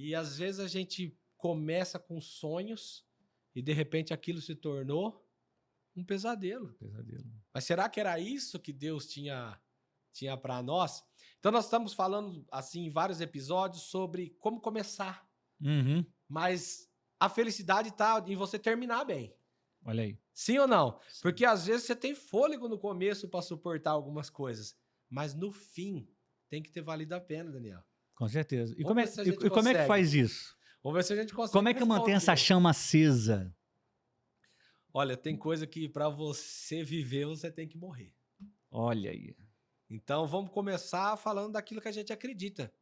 E às vezes a gente começa com sonhos e de repente aquilo se tornou um pesadelo. Mas será que era isso que Deus tinha para nós? Então nós estamos falando assim em vários episódios sobre como começar. Uhum. Mas a felicidade está em você terminar bem. Olha aí. Sim ou não? Sim. Porque às vezes você tem fôlego no começo para suportar algumas coisas, mas no fim tem que ter valido a pena, Daniel. Com certeza. E Vamos ver se a gente como é que consegue. faz isso? Vamos ver se a gente consegue. Como é que mantém essa chama acesa? Olha, tem coisa que para você viver, você tem que morrer. Olha aí. Então, vamos começar falando daquilo que a gente acredita,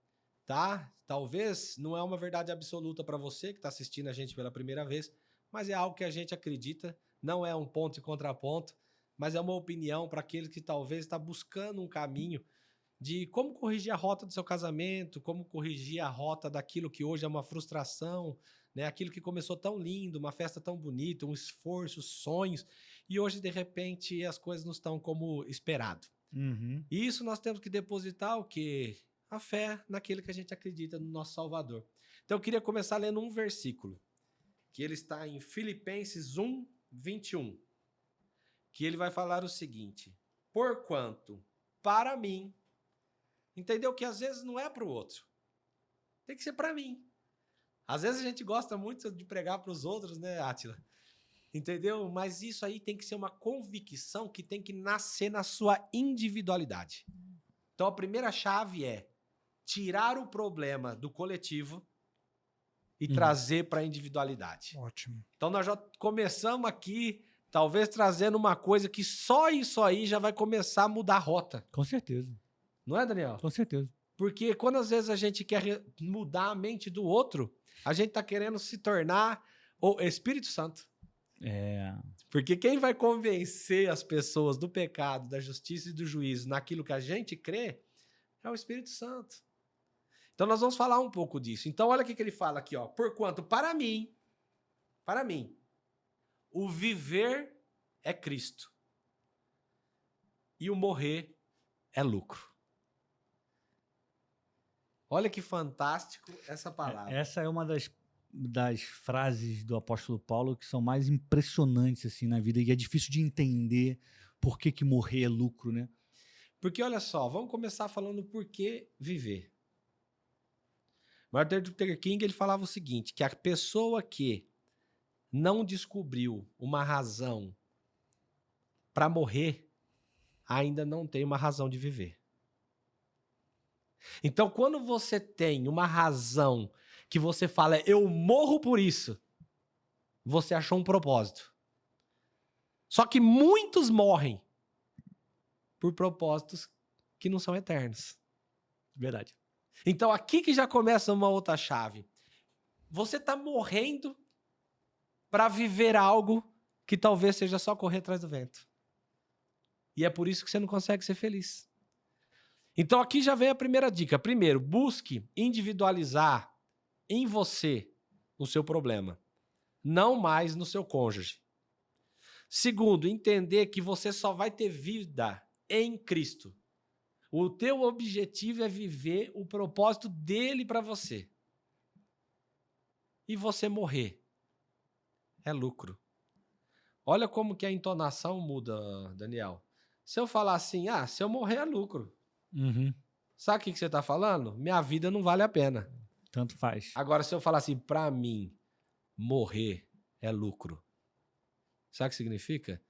tá? Talvez não é uma verdade absoluta para você que está assistindo a gente pela primeira vez, mas é algo que a gente acredita, não é um ponto e contraponto, mas é uma opinião para aquele que talvez está buscando um caminho de como corrigir a rota do seu casamento, como corrigir a rota daquilo que hoje é uma frustração, né? Aquilo que começou tão lindo, uma festa tão bonita, um esforço, sonhos, e hoje, de repente, as coisas não estão como esperado. Uhum. E isso nós temos que depositar o quê? A fé naquilo que a gente acredita no nosso Salvador. Então eu queria começar lendo um versículo, que ele está em Filipenses 1, 21, que ele vai falar o seguinte: porquanto, para mim, entendeu? Que às vezes não é para o outro. Tem que ser para mim. Às vezes a gente gosta muito de pregar para os outros, né, Átila? Entendeu? Mas isso aí tem que ser uma convicção que tem que nascer na sua individualidade. Então a primeira chave é tirar o problema do coletivo e trazer para a individualidade. Ótimo. Então nós já começamos aqui, talvez trazendo uma coisa que só isso aí já vai começar a mudar a rota. Com certeza. Não é, Daniel? Com certeza. Porque quando às vezes a gente quer mudar a mente do outro, a gente está querendo se tornar o Espírito Santo. É. Porque quem vai convencer as pessoas do pecado, da justiça e do juízo naquilo que a gente crê é o Espírito Santo. Então nós vamos falar um pouco disso. Então olha o que ele fala aqui, ó. Porquanto para mim, o viver é Cristo e o morrer é lucro. Olha que fantástico essa palavra. Essa é uma das frases do apóstolo Paulo que são mais impressionantes assim na vida, e é difícil de entender por que morrer é lucro, né? Porque olha só, vamos começar falando por que viver. Martin Luther King ele falava o seguinte, que a pessoa que não descobriu uma razão para morrer ainda não tem uma razão de viver. Então, quando você tem uma razão que você fala, eu morro por isso, você achou um propósito. Só que muitos morrem por propósitos que não são eternos. Verdade. Então, aqui que já começa uma outra chave. Você está morrendo para viver algo que talvez seja só correr atrás do vento. E é por isso que você não consegue ser feliz. Então aqui já vem a primeira dica. Primeiro, busque individualizar em você o seu problema, não mais no seu cônjuge. Segundo, entender que você só vai ter vida em Cristo. O teu objetivo é viver o propósito dele para você. E você morrer é lucro. Olha como que a entonação muda, Daniel. Se eu falar assim, se eu morrer é lucro. Uhum. Sabe o que você está falando? Minha vida não vale a pena. Tanto faz. Agora, se eu falar assim, para mim, morrer é lucro. Sabe o que significa?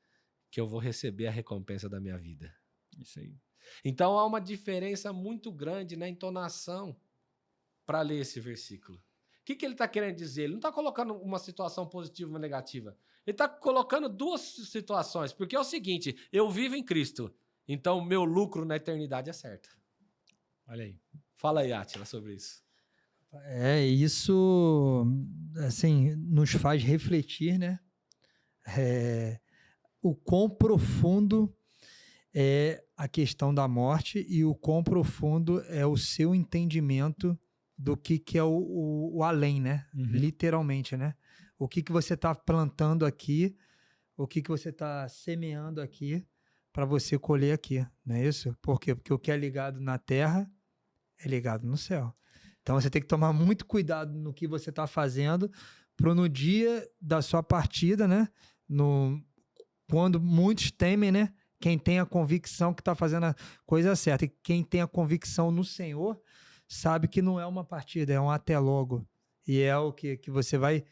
Que eu vou receber a recompensa da minha vida. Isso aí. Então, há uma diferença muito grande na entonação para ler esse versículo. O que ele está querendo dizer? Ele não está colocando uma situação positiva ou uma negativa. Ele está colocando duas situações. Porque é o seguinte, eu vivo em Cristo. Então, o meu lucro na eternidade é certo. Olha aí. Fala aí, Átila, sobre isso. Isso assim, nos faz refletir, né? O quão profundo é a questão da morte e o quão profundo é o seu entendimento do que é o além, né? Uhum. Literalmente, né? O que você está plantando aqui, o que você está semeando aqui para você colher aqui, não é isso? Por quê? Porque o que é ligado na terra é ligado no céu. Então você tem que tomar muito cuidado no que você está fazendo para no dia da sua partida, né? Quando muitos temem, né? Quem tem a convicção que está fazendo a coisa certa. E quem tem a convicção no Senhor sabe que não é uma partida, é um até logo. E é o que você vai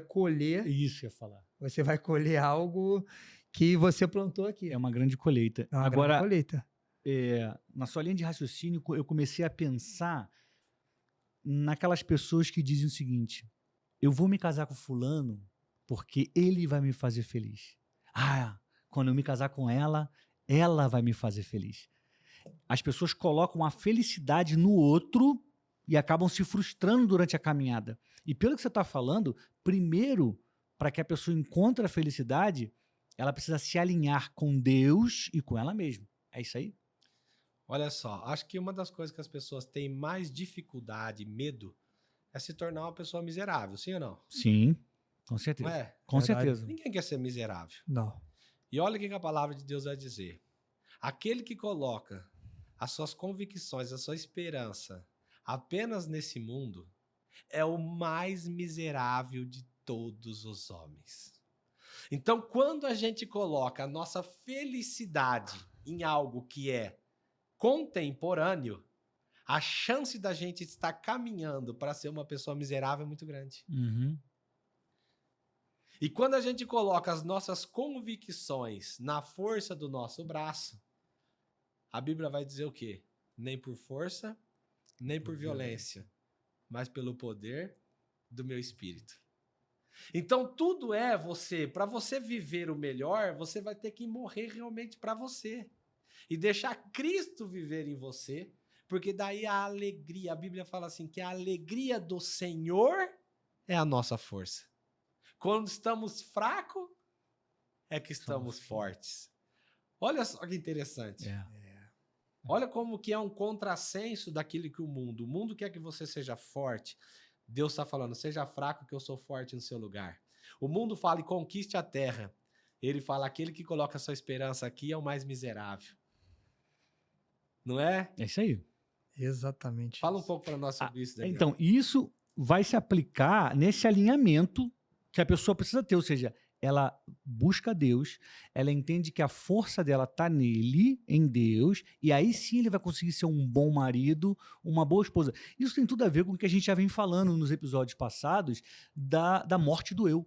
colher. Isso que eu ia falar. Você vai colher algo que você plantou aqui. É uma grande colheita. É uma Agora, grande colheita. na sua linha de raciocínio, eu comecei a pensar naquelas pessoas que dizem o seguinte: eu vou me casar com fulano porque ele vai me fazer feliz. Quando eu me casar com ela, ela vai me fazer feliz. As pessoas colocam a felicidade no outro e acabam se frustrando durante a caminhada. E pelo que você está falando, primeiro, para que a pessoa encontre a felicidade, ela precisa se alinhar com Deus e com ela mesma. É isso aí? Olha só, acho que uma das coisas que as pessoas têm mais dificuldade, medo, é se tornar uma pessoa miserável, sim ou não? Sim, com certeza. Não é? Com Verdade. certeza. Ninguém quer ser miserável. Não. E olha o que a palavra de Deus vai dizer. Aquele que coloca as suas convicções, a sua esperança apenas nesse mundo é o mais miserável de todos os homens. Então, quando a gente coloca a nossa felicidade em algo que é contemporâneo, a chance da gente estar caminhando para ser uma pessoa miserável é muito grande. Uhum. E quando a gente coloca as nossas convicções na força do nosso braço, a Bíblia vai dizer o quê? Nem por força, nem por violência, mas pelo poder do meu espírito. Então tudo é para você viver o melhor, você vai ter que morrer realmente para você. E deixar Cristo viver em você, porque daí a alegria, a Bíblia fala assim, que a alegria do Senhor é a nossa força. Quando estamos fracos, é que estamos fortes. Olha só que interessante. Olha como que é um contrassenso daquilo que o mundo quer que você seja forte. Deus está falando, seja fraco que eu sou forte no seu lugar. O mundo fala e conquiste a terra. Ele fala, aquele que coloca a sua esperança aqui é o mais miserável. Não é? É isso aí. Exatamente. Fala um pouco para nós sobre isso, Daniel. Então, isso vai se aplicar nesse alinhamento que a pessoa precisa ter, ou seja, ela busca Deus, ela entende que a força dela está nele, em Deus, e aí sim ele vai conseguir ser um bom marido, uma boa esposa. Isso tem tudo a ver com o que a gente já vem falando nos episódios passados da morte do eu.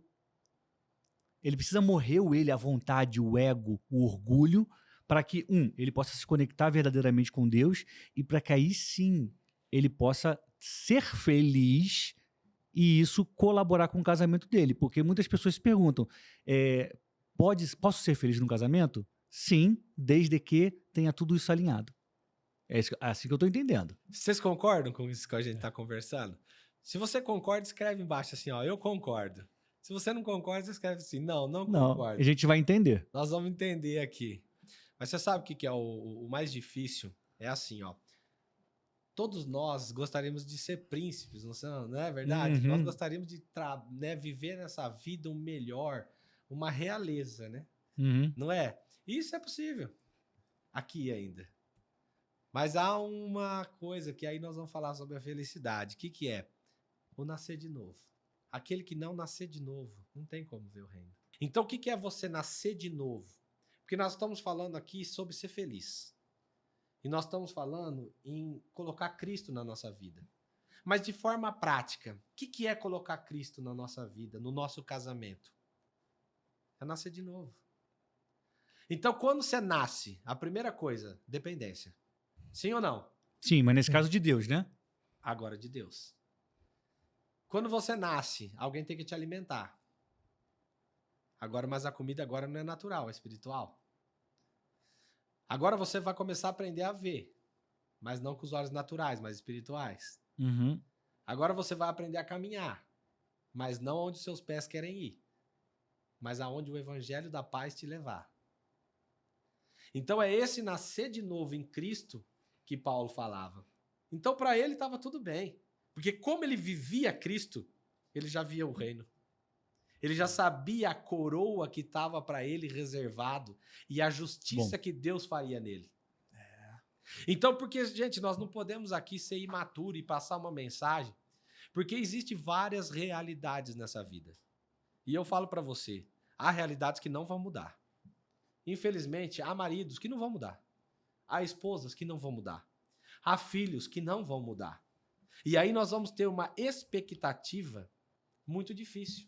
Ele precisa morrer o ele, a vontade, o ego, o orgulho, para que, ele possa se conectar verdadeiramente com Deus e para que aí sim ele possa ser feliz e isso colaborar com o casamento dele. Porque muitas pessoas se perguntam, posso ser feliz no casamento? Sim, desde que tenha tudo isso alinhado. É assim que eu estou entendendo. Vocês concordam com isso que a gente está conversando? Se você concorda, escreve embaixo assim, ó, eu concordo. Se você não concorda, você escreve assim, não concordo. Não, a gente vai entender. Nós vamos entender aqui. Mas você sabe o que é o mais difícil? É assim, ó. Todos nós gostaríamos de ser príncipes, não é verdade? Uhum. Nós gostaríamos de viver nessa vida um melhor, uma realeza, né? Uhum. Não é? Isso é possível. Aqui ainda. Mas há uma coisa que aí nós vamos falar sobre a felicidade. O que é? O nascer de novo. Aquele que não nascer de novo, não tem como ver o reino. Então, o que é você nascer de novo? Porque nós estamos falando aqui sobre ser feliz. E nós estamos falando em colocar Cristo na nossa vida. Mas de forma prática, o que é colocar Cristo na nossa vida, no nosso casamento? É nascer de novo. Então, quando você nasce, a primeira coisa, dependência. Sim ou não? Sim, mas nesse caso de Deus, né? Agora de Deus. Quando você nasce, alguém tem que te alimentar. Agora, mas a comida agora não é natural, é espiritual. Agora você vai começar a aprender a ver, mas não com os olhos naturais, mas espirituais. Uhum. Agora você vai aprender a caminhar, mas não onde seus pés querem ir, mas aonde o evangelho da paz te levar. Então é esse nascer de novo em Cristo que Paulo falava. Então para ele estava tudo bem, porque como ele vivia Cristo, ele já via o reino. Ele já sabia a coroa que estava para ele reservado e a justiça que Deus faria nele. Então, porque, gente, nós não podemos aqui ser imaturo e passar uma mensagem, porque existem várias realidades nessa vida. E eu falo para você, há realidades que não vão mudar. Infelizmente, há maridos que não vão mudar. Há esposas que não vão mudar. Há filhos que não vão mudar. E aí nós vamos ter uma expectativa muito difícil.